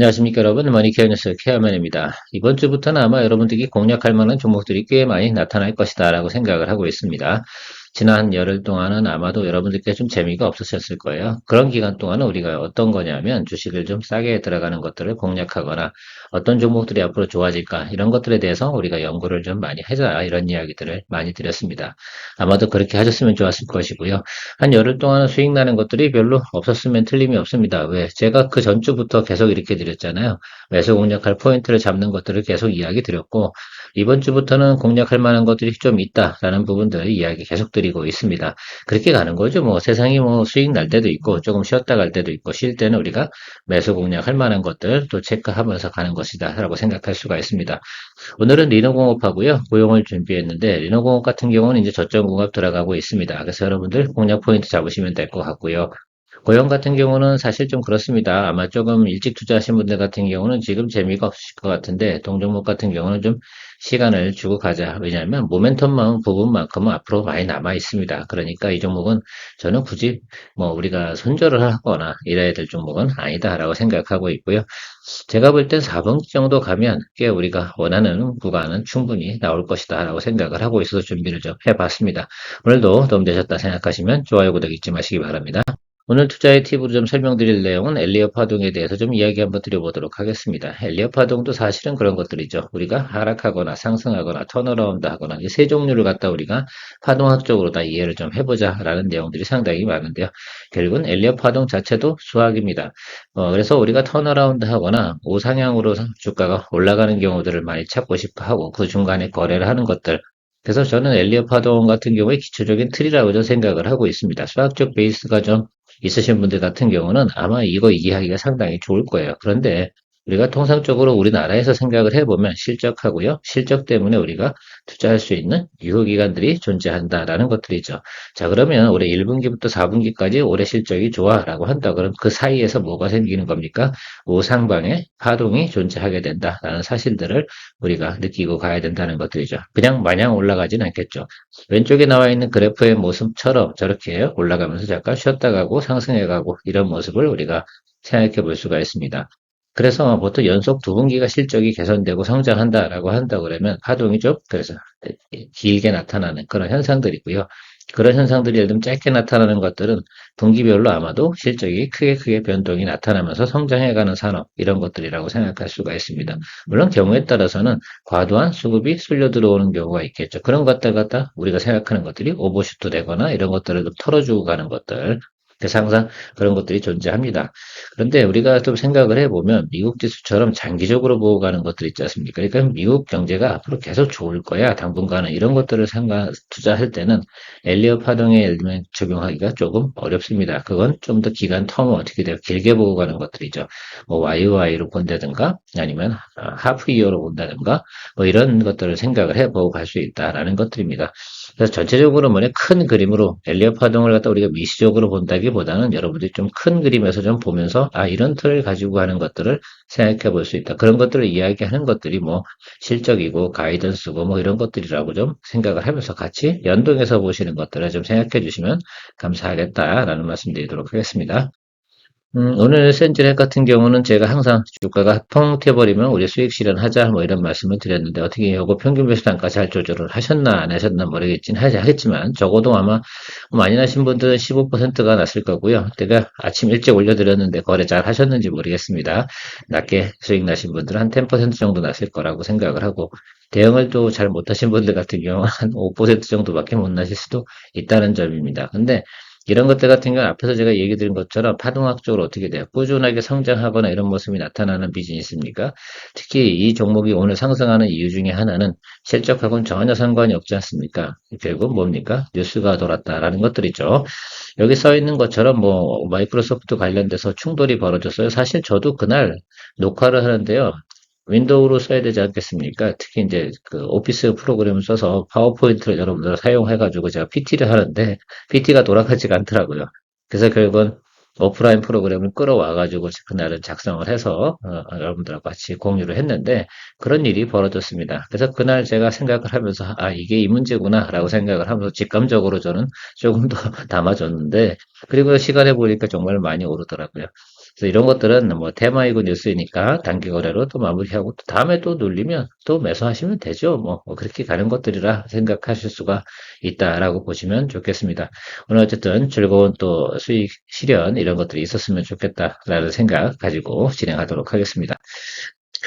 안녕하십니까 여러분, 머니케어 뉴스 케어맨입니다. 이번 주부터는 아마 여러분들이 공략할 만한 종목들이 꽤 많이 나타날 것이다 라고 생각을 하고 있습니다. 지난 열흘 동안은 아마도 여러분들께 좀 재미가 없으셨을 거예요. 그런 기간 동안은 우리가 어떤 거냐면 주식을 좀 싸게 들어가는 것들을 공략하거나 어떤 종목들이 앞으로 좋아질까 이런 것들에 대해서 우리가 연구를 좀 많이 하자 이런 이야기들을 많이 드렸습니다. 아마도 그렇게 하셨으면 좋았을 것이고요. 한 열흘 동안은 수익 나는 것들이 별로 없었으면 틀림이 없습니다. 왜? 제가 그 전주부터 계속 이렇게 드렸잖아요. 매수 공략할 포인트를 잡는 것들을 계속 이야기 드렸고, 이번 주부터는 공략할 만한 것들이 좀 있다라는 부분들을 이야기 계속 드리고 있습니다. 그렇게 가는 거죠. 뭐 세상이 뭐 수익 날 때도 있고, 조금 쉬었다 갈 때도 있고, 쉴 때는 우리가 매수 공략할 만한 것들 또 체크하면서 가는 것이다라고 생각할 수가 있습니다. 오늘은 리너공업하고요. 고용을 준비했는데 리너공업 같은 경우는 이제 저점 공업 들어가고 있습니다. 그래서 여러분들 공략 포인트 잡으시면 될 것 같고요. 고용 같은 경우는 사실 좀 그렇습니다. 아마 조금 일찍 투자하신 분들 같은 경우는 지금 재미가 없으실 것 같은데 동종목 같은 경우는 좀 시간을 주고 가자. 왜냐하면 모멘텀 부분만큼은 앞으로 많이 남아 있습니다. 그러니까 이 종목은 저는 굳이 뭐 우리가 손절을 하거나 이래야 될 종목은 아니다라고 생각하고 있고요. 제가 볼 땐 4분기 정도 가면 꽤 우리가 원하는 구간은 충분히 나올 것이다 라고 생각을 하고 있어서 준비를 좀 해봤습니다. 오늘도 도움되셨다 생각하시면 좋아요, 구독 잊지 마시기 바랍니다. 오늘 투자의 팁으로 좀 설명드릴 내용은 엘리엇 파동에 대해서 좀 이야기 한번 드려보도록 하겠습니다. 엘리엇 파동도 사실은 그런 것들이죠. 우리가 하락하거나 상승하거나 턴어라운드 하거나 이 세 종류를 갖다 우리가 파동학적으로 다 이해를 좀 해보자라는 내용들이 상당히 많은데요. 결국은 엘리엇 파동 자체도 수학입니다. 그래서 우리가 턴어라운드 하거나 우상향으로 주가가 올라가는 경우들을 많이 찾고 싶어 하고 그 중간에 거래를 하는 것들. 그래서 저는 엘리엇 파동 같은 경우에 기초적인 틀이라고 저 생각을 하고 있습니다. 수학적 베이스가 좀 있으신 분들 같은 경우는 아마 이거 이해하기가 상당히 좋을 거예요. 그런데 우리가 통상적으로 우리나라에서 생각을 해보면 실적하고요. 실적 때문에 우리가 투자할 수 있는 유효기관들이 존재한다라는 것들이죠. 자, 그러면 올해 1분기부터 4분기까지 올해 실적이 좋아라고 한다. 그럼 그 사이에서 뭐가 생기는 겁니까? 우상방의 파동이 존재하게 된다라는 사실들을 우리가 느끼고 가야 된다는 것들이죠. 그냥 마냥 올라가진 않겠죠. 왼쪽에 나와 있는 그래프의 모습처럼 저렇게 올라가면서 잠깐 쉬었다 가고 상승해 가고 이런 모습을 우리가 생각해 볼 수가 있습니다. 그래서 보통 연속 두 분기가 실적이 개선되고 성장한다라고 한다 그러면 파동이 좀 그래서 길게 나타나는 그런 현상들이고요. 그런 현상들이 예를 들면 짧게 나타나는 것들은 분기별로 아마도 실적이 크게 변동이 나타나면서 성장해가는 산업 이런 것들이라고 생각할 수가 있습니다. 물론 경우에 따라서는 과도한 수급이 쏠려 들어오는 경우가 있겠죠. 그런 것들 갖다 우리가 생각하는 것들이 오버슈트 되거나 이런 것들을 좀 털어주고 가는 것들. 그래서 항상 그런 것들이 존재합니다. 그런데 우리가 좀 생각을 해보면 미국 지수처럼 장기적으로 보고 가는 것들 있지 않습니까? 그러니까 미국 경제가 앞으로 계속 좋을 거야, 당분간은. 이런 것들을 투자할 때는 엘리엇 파동에 예를 들면 적용하기가 조금 어렵습니다. 그건 좀 더 기간 텀을 어떻게 돼요? 길게 보고 가는 것들이죠. 뭐 YOY로 본다든가 아니면 하프 이어로 본다든가 뭐 이런 것들을 생각을 해보고 갈 수 있다라는 것들입니다. 그래서 전체적으로 뭐냐 큰 그림으로 엘리엇 파동을 갖다 우리가 미시적으로 본다기보다는 여러분들이 좀 큰 그림에서 좀 보면서 이런 틀을 가지고 하는 것들을 생각해 볼 수 있다. 그런 것들을 이야기하는 것들이 뭐 실적이고 가이던스고 뭐 이런 것들이라고 좀 생각을 하면서 같이 연동해서 보시는 것들을 좀 생각해 주시면 감사하겠다라는 말씀 드리도록 하겠습니다. 오늘 센즈렉 같은 경우는 제가 항상 주가가 펑 튀어버리면 우리 수익 실현하자 뭐 이런 말씀을 드렸는데 어떻게 요거 평균 매수 단가 잘 조절을 하셨나 안 하셨나 모르겠진 하겠지만 적어도 아마 많이 나신 분들은 15%가 났을 거고요. 제가 아침 일찍 올려드렸는데 거래 잘 하셨는지 모르겠습니다. 낮게 수익 나신 분들은 한 10% 정도 났을 거라고 생각을 하고 대응을 또 잘 못하신 분들 같은 경우 한 5% 정도밖에 못 나실 수도 있다는 점입니다. 근데 이런 것들 같은 경우는 앞에서 제가 얘기 드린 것처럼 파동학적으로 어떻게 돼요? 꾸준하게 성장하거나 이런 모습이 나타나는 비즈니스입니까? 특히 이 종목이 오늘 상승하는 이유 중에 하나는 실적하고는 전혀 상관이 없지 않습니까? 결국 뭡니까? 뉴스가 돌았다라는 것들이죠. 여기 써 있는 것처럼 뭐 마이크로소프트 관련돼서 충돌이 벌어졌어요. 사실 저도 그날 녹화를 하는데요. 윈도우로 써야 되지 않겠습니까? 특히 이제 그 오피스 프로그램을 써서 파워포인트를 여러분들 사용해가지고 제가 PT를 하는데 PT가 돌아가지가 않더라고요. 그래서 결국은 오프라인 프로그램을 끌어와가지고 그날은 작성을 해서 여러분들하고 같이 공유를 했는데 그런 일이 벌어졌습니다. 그래서 그날 제가 생각을 하면서 이게 이 문제구나라고 생각을 하면서 직감적으로 저는 조금 더 담아줬는데 그리고 시간에 보니까 정말 많이 오르더라고요. 그래서 이런 것들은 뭐 테마이고 뉴스이니까 단기 거래로 또 마무리하고 또 다음에 또 눌리면 또 매수하시면 되죠. 뭐 그렇게 가는 것들이라 생각하실 수가 있다라고 보시면 좋겠습니다. 오늘 어쨌든 즐거운 또 수익 실현 이런 것들이 있었으면 좋겠다라는 생각 가지고 진행하도록 하겠습니다.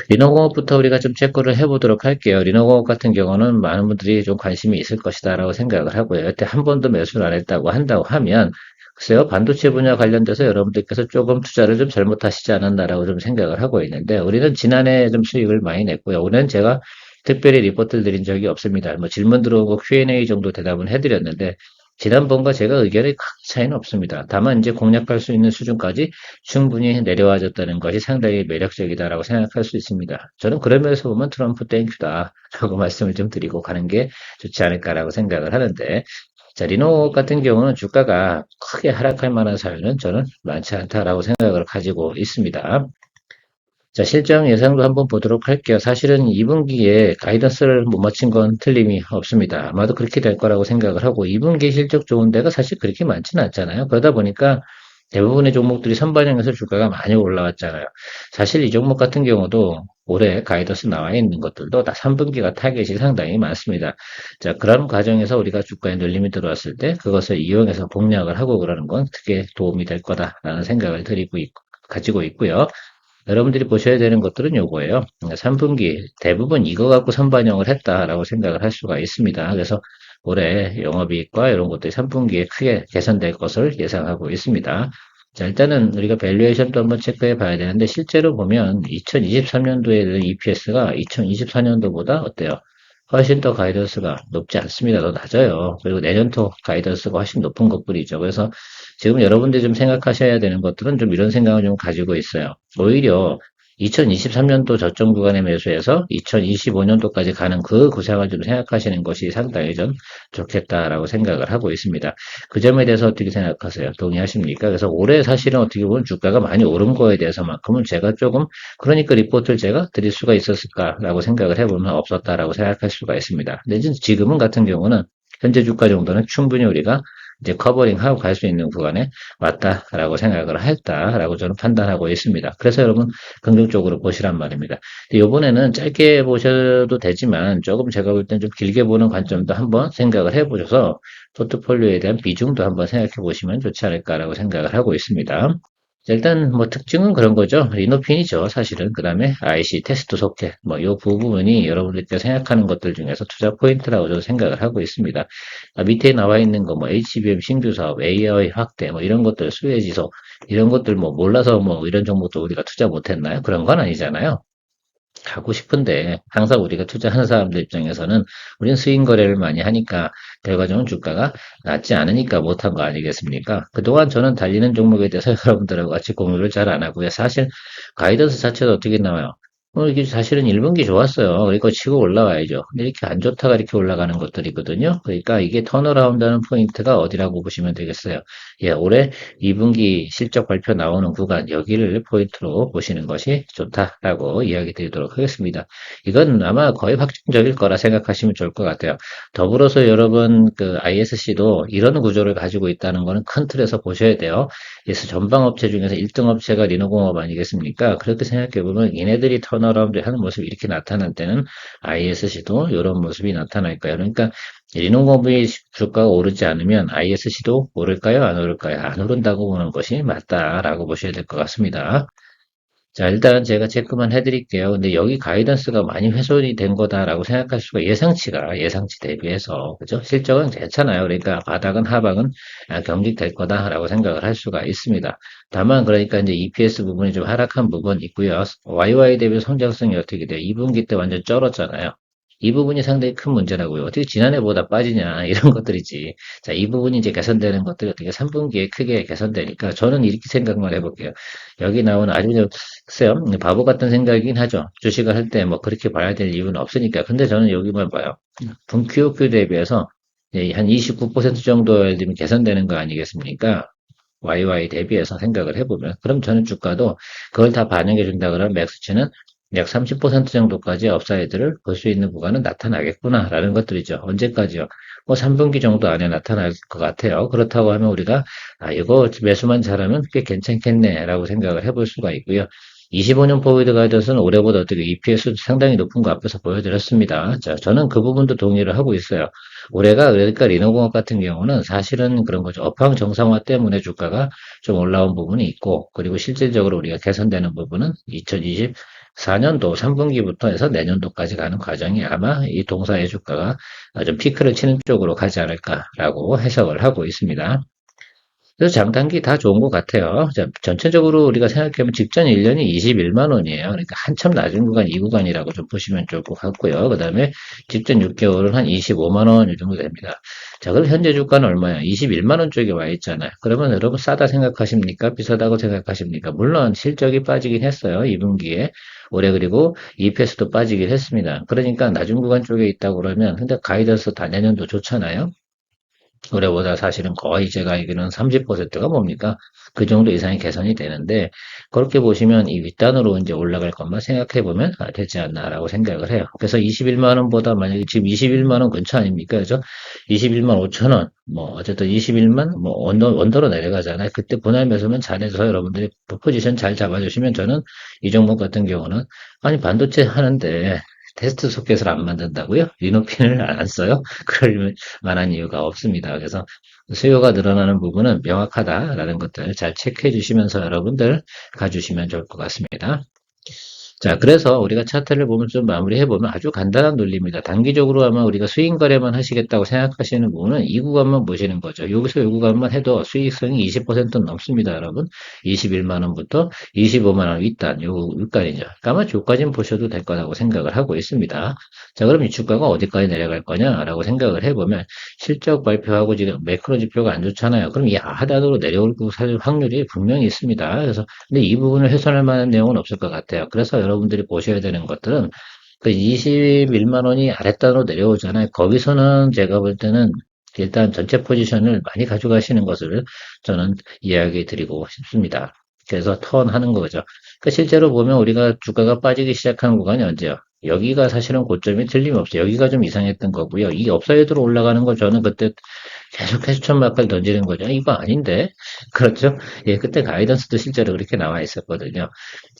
리노공업부터 우리가 좀 체크를 해보도록 할게요. 리노공업 같은 경우는 많은 분들이 좀 관심이 있을 것이다라고 생각을 하고요. 여태 한 번도 매수를 안 했다고 한다고 하면 글쎄요, 반도체 분야 관련돼서 여러분들께서 조금 투자를 좀 잘못하시지 않았나라고 좀 생각을 하고 있는데, 우리는 지난해 좀 수익을 많이 냈고요. 올해는 제가 특별히 리포트를 드린 적이 없습니다. 뭐 질문 들어온 거 Q&A 정도 대답은 해드렸는데, 지난번과 제가 의견이 큰 차이는 없습니다. 다만 이제 공략할 수 있는 수준까지 충분히 내려와줬다는 것이 상당히 매력적이다라고 생각할 수 있습니다. 저는 그런 면에서 보면 트럼프 땡큐다라고 말씀을 좀 드리고 가는 게 좋지 않을까라고 생각을 하는데, 자, 리노 같은 경우는 주가가 크게 하락할 만한 사유는 저는 많지 않다라고 생각을 가지고 있습니다. 자, 실적 예상도 한번 보도록 할게요. 사실은 2분기에 가이던스를 못 맞춘 건 틀림이 없습니다. 아마도 그렇게 될 거라고 생각을 하고 2분기 실적 좋은 데가 사실 그렇게 많지는 않잖아요. 그러다 보니까 대부분의 종목들이 선반영해서 주가가 많이 올라왔잖아요. 사실 이 종목 같은 경우도 올해 가이던스 나와 있는 것들도 다 3분기가 타겟이 상당히 많습니다. 자, 그런 과정에서 우리가 주가에 눌림이 들어왔을 때 그것을 이용해서 공략을 하고 그러는 건 크게 도움이 될 거다라는 생각을 가지고 있고요. 여러분들이 보셔야 되는 것들은 요거예요. 3분기 대부분 이거 갖고 선반영을 했다라고 생각을 할 수가 있습니다. 그래서 올해 영업이익과 이런 것들이 3분기에 크게 개선될 것을 예상하고 있습니다. 자, 일단은 우리가 밸류에이션도 한번 체크해 봐야 되는데 실제로 보면 2023년도에 EPS가 2024년도보다 어때요? 훨씬 더 가이던스가 높지 않습니다. 더 낮아요. 그리고 내년도 가이던스가 훨씬 높은 것뿐이죠. 그래서 지금 여러분들이 좀 생각하셔야 되는 것들은 좀 이런 생각을 좀 가지고 있어요. 오히려 2023년도 저점 구간에 매수해서 2025년도까지 가는 그 구상을 좀 생각하시는 것이 상당히 좀 좋겠다라고 생각을 하고 있습니다. 그 점에 대해서 어떻게 생각하세요? 동의하십니까? 그래서 올해 사실은 어떻게 보면 주가가 많이 오른 거에 대해서만큼은 제가 조금 그러니까 리포트를 제가 드릴 수가 있었을까라고 생각을 해보면 없었다라고 생각할 수가 있습니다. 근데 지금은 같은 경우는 현재 주가 정도는 충분히 우리가 이제 커버링하고 갈 수 있는 구간에 왔다라고 생각을 했다라고 저는 판단하고 있습니다. 그래서 여러분 긍정적으로 보시란 말입니다. 이번에는 짧게 보셔도 되지만 조금 제가 볼 땐 좀 길게 보는 관점도 한번 생각을 해보셔서 포트폴리오에 대한 비중도 한번 생각해 보시면 좋지 않을까라고 생각을 하고 있습니다. 자, 일단 뭐 특징은 그런 거죠. 리노핀이죠, 사실은. 그 다음에 IC 테스트 소켓, 뭐 이 부분이 여러분들께 생각하는 것들 중에서 투자 포인트라고 저는 생각을 하고 있습니다. 밑에 나와 있는 거 뭐 HBM 신규 사업, AI 확대, 뭐 이런 것들 수혜 지속, 이런 것들 뭐 몰라서 뭐 이런 정보도 우리가 투자 못했나요? 그런 건 아니잖아요. 하고 싶은데 항상 우리가 투자하는 사람들 입장에서는 우리는 스윙 거래를 많이 하니까 결과적으로 주가가 낮지 않으니까 못한 거 아니겠습니까? 그동안 저는 달리는 종목에 대해서 여러분들하고 같이 공유를 잘 안 하고요. 사실 가이던스 자체도 어떻게 나와요? 이게 사실은 1분기 좋았어요. 그러니까 치고 올라와야죠. 근데 이렇게 안 좋다가 이렇게 올라가는 것들이거든요. 그러니까 이게 턴어라운드 하는 포인트가 어디라고 보시면 되겠어요. 예, 올해 2분기 실적 발표 나오는 구간, 여기를 포인트로 보시는 것이 좋다라고 이야기 드리도록 하겠습니다. 이건 아마 거의 확정적일 거라 생각하시면 좋을 것 같아요. 더불어서 여러분, 그 ISC도 이런 구조를 가지고 있다는 거는 큰 틀에서 보셔야 돼요. 그래서 전방업체 중에서 1등 업체가 리노공업 아니겠습니까? 그렇게 생각해보면 얘네들이 턴어라운드 하는 모습이 이렇게 나타날 때는 ISC도 이런 모습이 나타날 거예요. 그러니까 리노공업이 주가가 오르지 않으면 ISC도 오를까요? 안 오를까요? 안 오른다고 보는 것이 맞다라고 보셔야 될 것 같습니다. 자, 일단 제가 체크만 해드릴게요. 근데 여기 가이던스가 많이 훼손이 된 거다라고 생각할 수가 예상치 대비해서, 그죠? 실적은 괜찮아요. 그러니까 바닥은 하방은 경직될 거다라고 생각을 할 수가 있습니다. 다만, 그러니까 이제 EPS 부분이 좀 하락한 부분이 있고요. YY 대비 성장성이 어떻게 돼요? 2분기 때 완전 쩔었잖아요. 이 부분이 상당히 큰 문제라고요. 어떻게 지난해보다 빠지냐, 이런 것들이지. 자, 이 부분이 이제 개선되는 것들이 어떻게 3분기에 크게 개선되니까 저는 이렇게 생각만 해볼게요. 여기 나오는 아주 글쎄요, 바보 같은 생각이긴 하죠. 주식을 할 때 뭐 그렇게 봐야 될 이유는 없으니까. 근데 저는 여기만 봐요. 분 QOQ 대비해서 한 29% 정도 예를 들면 개선되는 거 아니겠습니까? YY 대비해서 생각을 해보면. 그럼 저는 주가도 그걸 다 반영해 준다 그러면 맥스치는 약 30% 정도까지 업사이드를 볼 수 있는 구간은 나타나겠구나라는 것들이죠. 언제까지요? 뭐 3분기 정도 안에 나타날 것 같아요. 그렇다고 하면 우리가 이거 매수만 잘하면 꽤 괜찮겠네라고 생각을 해볼 수가 있고요. 25년 포워드 가이던스는 올해보다 어떻게 EPS도 상당히 높은 거 앞에서 보여드렸습니다. 자, 저는 그 부분도 동의를 하고 있어요. 올해가 그러니까 리노공업 같은 경우는 사실은 그런 거죠. 업황 정상화 때문에 주가가 좀 올라온 부분이 있고, 그리고 실질적으로 우리가 개선되는 부분은 2024년도 3분기부터 해서 내년도까지 가는 과정이 아마 이 동사의 주가가 좀 피크를 치는 쪽으로 가지 않을까라고 해석을 하고 있습니다. 그래서 장단기 다 좋은 것 같아요. 자, 전체적으로 우리가 생각해보면 직전 1년이 21만 원이에요. 그러니까 한참 낮은 구간, 이 구간이라고 좀 보시면 좋을 것 같고요. 그 다음에 직전 6개월은 한 25만 원 이 정도 됩니다. 자, 그럼 현재 주가는 얼마야? 21만 원 쪽에 와 있잖아요. 그러면 여러분 싸다 생각하십니까? 비싸다고 생각하십니까? 물론 실적이 빠지긴 했어요. 2분기에. 올해 그리고 EPS도 빠지긴 했습니다. 그러니까 낮은 구간 쪽에 있다고 그러면 근데 가이던스 다내년도 좋잖아요. 올해보다 사실은 거의 제가 알기로는 30%가 뭡니까? 그 정도 이상이 개선이 되는데, 그렇게 보시면 이 윗단으로 이제 올라갈 것만 생각해 보면 되지 않나라고 생각을 해요. 그래서 21만 원보다 만약에 지금 21만 원 근처 아닙니까? 그죠? 21만 5천 원, 뭐, 어쨌든 21만, 뭐, 언더로 내려가잖아요. 그때 분할 매수면 잘해서 여러분들이 포지션 잘 잡아주시면 저는 이 종목 같은 경우는, 아니, 반도체 하는데, 테스트 소켓을 안 만든다고요? 리노핀을 안 써요? 그럴 만한 이유가 없습니다. 그래서 수요가 늘어나는 부분은 명확하다라는 것들 잘 체크해 주시면서 여러분들 가주시면 좋을 것 같습니다. 자, 그래서 우리가 차트를 보면 좀 마무리해보면 아주 간단한 논리입니다. 단기적으로 아마 우리가 수익 거래만 하시겠다고 생각하시는 분은 이 구간만 보시는 거죠. 여기서 이 구간만 해도 수익성이 20%는 넘습니다, 여러분. 21만 원부터 25만 원 윗단, 요 윗단이죠. 그러니까 아마 저까지는 보셔도 될 거라고 생각을 하고 있습니다. 자, 그럼 이 주가가 어디까지 내려갈 거냐라고 생각을 해보면 실적 발표하고 지금 매크로 지표가 안 좋잖아요. 그럼 이 하단으로 내려올 확률이 분명히 있습니다. 그래서 근데 이 부분을 훼손할 만한 내용은 없을 것 같아요. 그래서 여러분들이 보셔야 되는 것들은 그 21만 원이 아랫단으로 내려오잖아요. 거기서는 제가 볼 때는 일단 전체 포지션을 많이 가져가시는 것을 저는 이야기 드리고 싶습니다. 그래서 턴하는 거죠. 그 실제로 보면 우리가 주가가 빠지기 시작한 구간이 언제요? 여기가 사실은 고점이 틀림없어요. 여기가 좀 이상했던 거고요. 이 업사이드로 올라가는 거 저는 그때 계속해서 천막을 던지는 거죠. 이거 아닌데? 그렇죠? 예, 그때 가이던스도 실제로 그렇게 나와 있었거든요.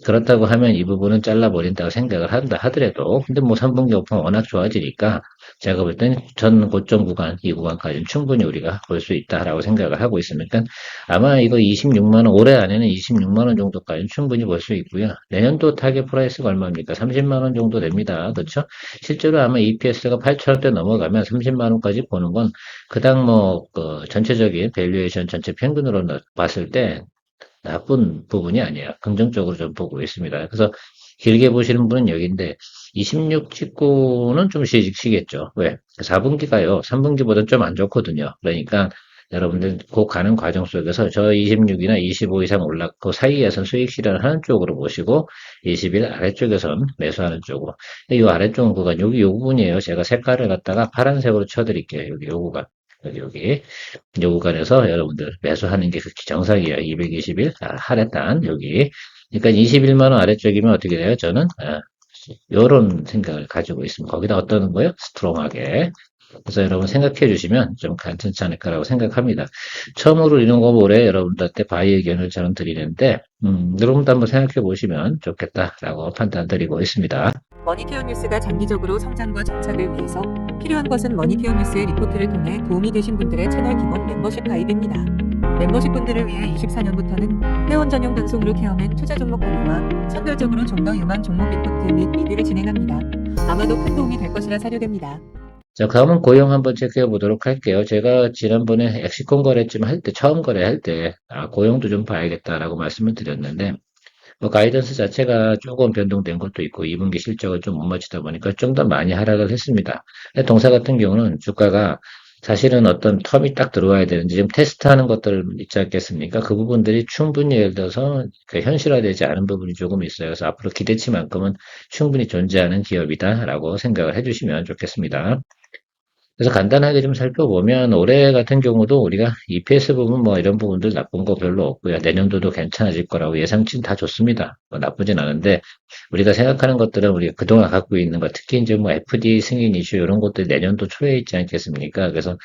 그렇다고 하면 이 부분은 잘라버린다고 생각을 한다 하더라도, 근데 뭐 3분기 오픈 워낙 좋아지니까, 제가 볼 때는 전 고점 구간, 이 구간까지는 충분히 우리가 볼 수 있다라고 생각을 하고 있으니까, 아마 이거 26만 원, 올해 안에는 26만 원 정도까지는 충분히 볼 수 있고요. 내년도 타겟 프라이스가 얼마입니까? 30만 원 정도 됩니다. 그렇죠? 실제로 아마 EPS가 8,000원대 넘어가면 30만 원까지 보는 건, 그당 뭐, 그 전체적인 밸류에이션 전체 평균으로 봤을 때, 나쁜 부분이 아니에요. 긍정적으로 좀 보고 있습니다. 그래서 길게 보시는 분은 여기인데 26 찍고는 좀 쉬겠죠. 왜? 4분기가요. 3분기보다 좀 안 좋거든요. 그러니까 여러분들 그 가는 과정 속에서 저 26이나 25 이상 올랐고 사이에서 수익 실현을 하는 쪽으로 보시고 21 아래쪽에선 매수하는 쪽으로. 이 아래쪽 구간 여기 요 부분이에요. 제가 색깔을 갖다가 파란색으로 쳐드릴게요. 여기 요 구간. 여기 요 구간에서 여러분들 매수하는 게 극히 정상이에요. 221 하랬단 여기. 그러니까 21만 원 아래쪽이면 어떻게 돼요? 저는 요런 생각을 가지고 있습니다. 거기다 어떤 거요? 스트롱하게. 그래서 여러분 생각해 주시면 좀 괜찮지 않을까라고 생각합니다. 처음으로 이런 거 올해 여러분들한테 바이 의견을 저는 드리는데, 여러분도 한번 생각해 보시면 좋겠다라고 판단 드리고 있습니다. 머니케어 뉴스가 장기적으로 성장과 정착을 위해서 필요한 것은 머니케어 뉴스의 리포트를 통해 도움이 되신 분들의 채널 기본 멤버십 가입입니다. 멤버십 분들을 위해 24년부터는 회원 전용 방송으로 케어맨 투자 종목 공유와 선별적으로 좀 더 유망 종목 리포트 및 리뷰를 진행합니다. 아마도 큰 도움이 될 것이라 사료됩니다. 자, 다음은 고용 한번 체크해 보도록 할게요. 제가 지난번에 엑시콘 거래쯤 할 때, 처음 거래할 때, 고용도 좀 봐야겠다라고 말씀을 드렸는데, 뭐 가이던스 자체가 조금 변동된 것도 있고 2분기 실적을 좀 못 맞추다 보니까 좀 더 많이 하락을 했습니다. 동사 같은 경우는 주가가 사실은 어떤 텀이 딱 들어와야 되는지 지금 테스트하는 것들 있지 않겠습니까? 그 부분들이 충분히 예를 들어서 그 현실화되지 않은 부분이 조금 있어요. 그래서 앞으로 기대치만큼은 충분히 존재하는 기업이다라고 생각을 해주시면 좋겠습니다. 그래서 간단하게 좀 살펴보면 올해 같은 경우도 우리가 EPS 부분 뭐 이런 부분들 나쁜 거 별로 없고요. 내년도도 괜찮아질 거라고 예상치는 다 좋습니다. 뭐 나쁘진 않은데 우리가 생각하는 것들은 우리가 그동안 갖고 있는 것, 특히 이제 뭐 FD 승인 이슈 이런 것들이 내년도 초에 있지 않겠습니까? 그래서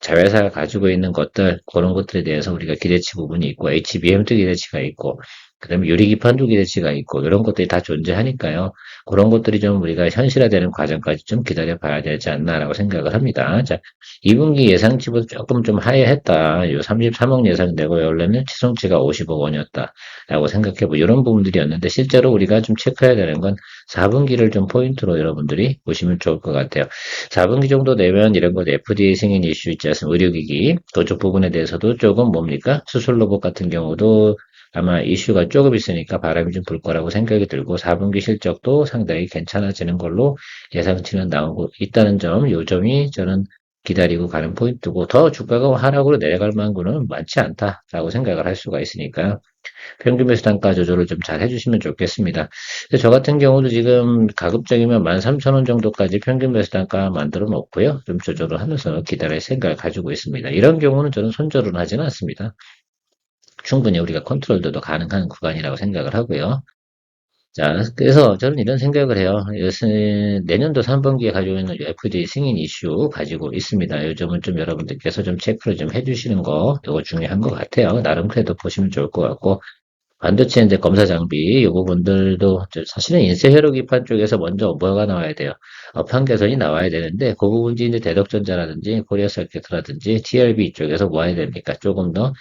자회사가 가지고 있는 것들 그런 것들에 대해서 우리가 기대치 부분이 있고 HBM도 기대치가 있고 그다음에 유리기판도 기대치가 있고 이런 것들이 다 존재하니까요. 그런 것들이 좀 우리가 현실화되는 과정까지 좀 기다려 봐야 되지 않나라고 생각을 합니다. 자, 2분기 예상치보다 조금 좀 하회했다. 요 33억 예상되고 원래는 치송치가 50억 원이었다라고 생각해보 이런 부분들이었는데 실제로 우리가 좀 체크해야 되는 건 4분기를 좀 포인트로 여러분들이 보시면 좋을 것 같아요. 4분기 정도 되면 이런 것 FDA 승인 이슈 있지 않습니까? 의료기기 그쪽 부분에 대해서도 조금 뭡니까? 수술 로봇 같은 경우도 아마 이슈가 조금 있으니까 바람이 좀 불 거라고 생각이 들고 4분기 실적도 상당히 괜찮아지는 걸로 예상치는 나오고 있다는 점, 요 점이 저는 기다리고 가는 포인트고 더 주가가 하락으로 내려갈 만큼은 많지 않다라고 생각을 할 수가 있으니까요. 평균 매수 단가 조절을 좀 잘 해주시면 좋겠습니다. 근데 저 같은 경우도 지금 가급적이면 13,000원 정도까지 평균 매수 단가 만들어 놓고요. 좀 조절을 하면서 기다릴 생각을 가지고 있습니다. 이런 경우는 저는 손절은 하지는 않습니다. 충분히 우리가 컨트롤도 가능한 구간이라고 생각을 하고요. 자, 그래서 저는 이런 생각을 해요. 요새 내년도 3분기에 가지고 있는 FD 승인 이슈 가지고 있습니다. 요즘은 좀 여러분들께서 좀 체크를 좀 해주시는 거, 이거 중요한 것 같아요. 나름 그래도 보시면 좋을 것 같고, 반도체 이제 검사 장비, 이 부분들도 사실은 인쇄 회로 기판 쪽에서 먼저 뭐가 나와야 돼요? 판개선이 나와야 되는데, 그 부분이 이제 대덕전자라든지 코리아서킷이라든지 TLB 쪽에서 뭐 해야 됩니까? 조금 더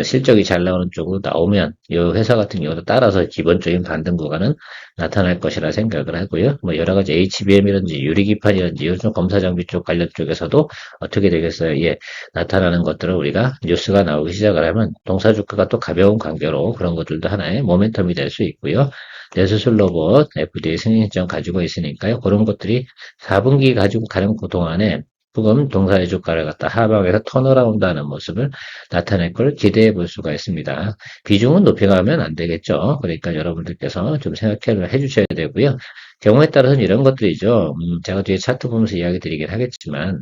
실적이 잘 나오는 쪽으로 나오면 이 회사 같은 경우도 따라서 기본적인 반등 구간은 나타날 것이라 생각을 하고요. 뭐 여러 가지 HBM이라든지 유리기판이라든지 요즘 검사 장비 쪽 관련 쪽에서도 어떻게 되겠어요? 예, 나타나는 것들을 우리가 뉴스가 나오기 시작을 하면 동사 주가가 또 가벼운 관계로 그런 것들도 하나의 모멘텀이 될 수 있고요. 내수술 로봇 FDA 승인 신청 가지고 있으니까요. 그런 것들이 4분기 가지고 가는 그 동안에 조금 동사의 주가를 갖다 하방에서 턴어라운드 하는 모습을 나타낼 걸 기대해 볼 수가 있습니다. 비중은 높여가면 안 되겠죠. 그러니까 여러분들께서 좀 생각해 주셔야 되고요. 경우에 따라서는 이런 것들이죠. 제가 뒤에 차트 보면서 이야기 드리긴 하겠지만,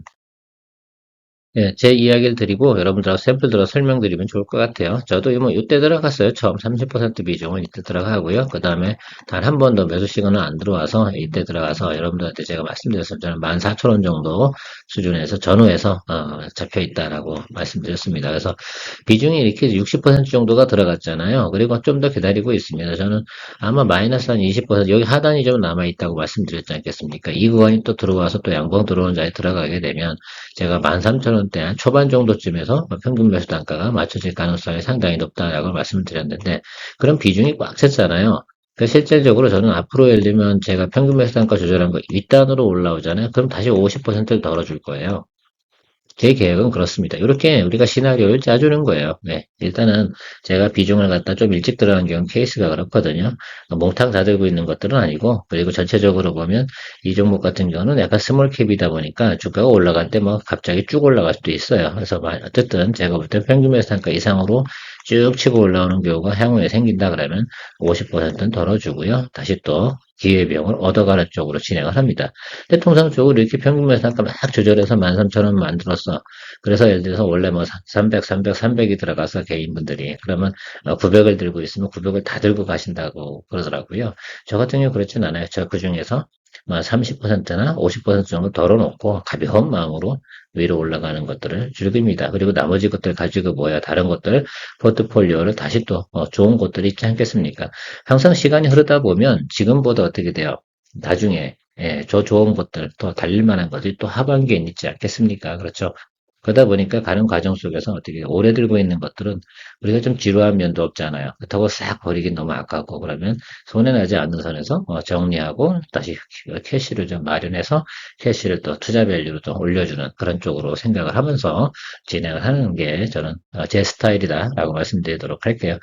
예, 제 이야기를 드리고 여러분들하고 샘플 들어 설명드리면 좋을 것 같아요. 저도 뭐 이때 들어갔어요. 처음 30% 비중은 이때 들어가고요. 그 다음에 단 한 번 더 매수 시간은 안 들어와서 이때 들어가서 여러분들한테 제가 말씀드렸을 때는 14,000원 정도 수준에서 전후에서 잡혀 있다라고 말씀드렸습니다. 그래서 비중이 이렇게 60% 정도가 들어갔잖아요. 그리고 좀 더 기다리고 있습니다. 저는 아마 마이너스 한 20% 여기 하단이 좀 남아 있다고 말씀드렸지 않겠습니까? 이 구간이 또 들어와서 또 양봉 들어오는 자리에 들어가게 되면 제가 13,000원대 한 초반 정도쯤에서 평균 매수 단가가 맞춰질 가능성이 상당히 높다라고 말씀을 드렸는데 그런 비중이 꽉 찼잖아요. 실질적으로 저는 앞으로 예를 들면 제가 평균 매수 단가 조절한 거 윗단으로 올라오잖아요. 그럼 다시 50%를 덜어줄 거예요. 제 계획은 그렇습니다. 이렇게 우리가 시나리오를 짜주는 거예요. 네, 일단은 제가 비중을 갖다 좀 일찍 들어간 경우 케이스가 그렇거든요. 몽탕 다 들고 있는 것들은 아니고, 그리고 전체적으로 보면 이 종목 같은 경우는 약간 스몰 캡이다 보니까 주가가 올라갈 때 뭐 갑자기 쭉 올라갈 수도 있어요. 그래서 어쨌든 제가 볼 때 평균 매수단가 이상으로 쭉 치고 올라오는 경우가 향후에 생긴다 그러면 50%는 덜어주고요. 다시 또 기회비용을 얻어가는 쪽으로 진행을 합니다. 근데 통상적으로 이렇게 평균 매수단가 막 조절해서 13,000원 만들었어. 그래서 예를 들어서 원래 뭐 300, 300, 300이 들어가서 개인분들이 그러면 900을 들고 있으면 900을 다 들고 가신다고 그러더라고요. 저 같은 경우 그렇진 않아요. 저 그중에서 뭐 30%나 50% 정도 덜어놓고 가벼운 마음으로 위로 올라가는 것들을 즐깁니다. 그리고 나머지 것들 가지고 뭐야 다른 것들 포트폴리오를 다시 또 좋은 것들이 있지 않겠습니까? 항상 시간이 흐르다 보면 지금보다 어떻게 돼요? 나중에 예, 저 좋은 것들 또 달릴 만한 것들이 또 하반기에 있지 않겠습니까? 그렇죠? 그러다 보니까 가는 과정 속에서 어떻게 오래 들고 있는 것들은 우리가 좀 지루한 면도 없잖아요. 그렇다고 싹 버리긴 너무 아깝고 그러면 손해나지 않는 선에서 정리하고 다시 캐시를 좀 마련해서 캐시를 또 투자 밸류로 또 올려주는 그런 쪽으로 생각을 하면서 진행을 하는 게 저는 제 스타일이다라고 말씀드리도록 할게요.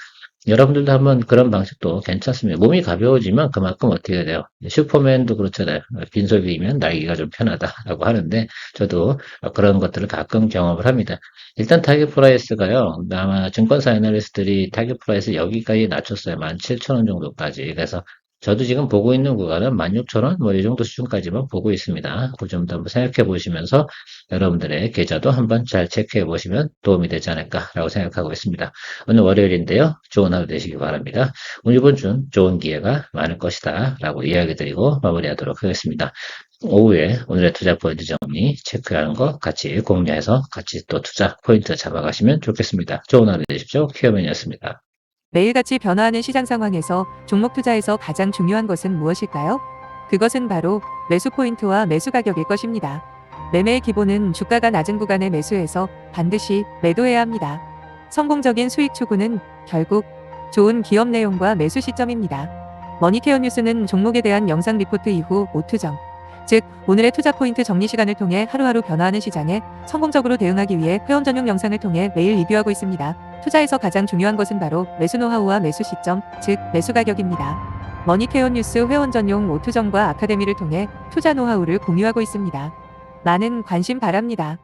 여러분들도 한번 그런 방식도 괜찮습니다. 몸이 가벼워지면 그만큼 어떻게 돼요? 슈퍼맨도 그렇잖아요. 빈속이면 날기가 좀 편하다라고 하는데 저도 그런 것들을 가끔 경험을 합니다. 일단 타겟 프라이스가요. 아마 증권사 애널리스트들이 타겟 프라이스 여기까지 낮췄어요. 17,000원 정도까지. 그래서 저도 지금 보고 있는 구간은 16,000원 뭐 이 정도 수준까지만 보고 있습니다. 그 점도 한번 생각해 보시면서 여러분들의 계좌도 한번 잘 체크해 보시면 도움이 되지 않을까라고 생각하고 있습니다. 오늘 월요일인데요. 좋은 하루 되시기 바랍니다. 오늘 이번 주 좋은 기회가 많을 것이다 라고 이야기 드리고 마무리하도록 하겠습니다. 오후에 오늘의 투자 포인트 정리 체크하는 거 같이 공유해서 같이 또 투자 포인트 잡아가시면 좋겠습니다. 좋은 하루 되십시오. 큐어맨이었습니다. 매일같이 변화하는 시장 상황에서 종목 투자에서 가장 중요한 것은 무엇일까요? 그것은 바로 매수 포인트와 매수 가격일 것입니다. 매매의 기본은 주가가 낮은 구간에 매수해서 반드시 매도해야 합니다. 성공적인 수익 추구는 결국 좋은 기업 내용과 매수 시점입니다. 머니케어 뉴스는 종목에 대한 영상 리포트 이후 오투정, 즉 오늘의 투자 포인트 정리 시간을 통해 하루하루 변화하는 시장에 성공적으로 대응하기 위해 회원 전용 영상을 통해 매일 리뷰하고 있습니다. 투자에서 가장 중요한 것은 바로 매수 노하우와 매수 시점, 즉 매수 가격입니다. 머니케어 뉴스 회원 전용 오투정과 아카데미를 통해 투자 노하우를 공유하고 있습니다. 많은 관심 바랍니다.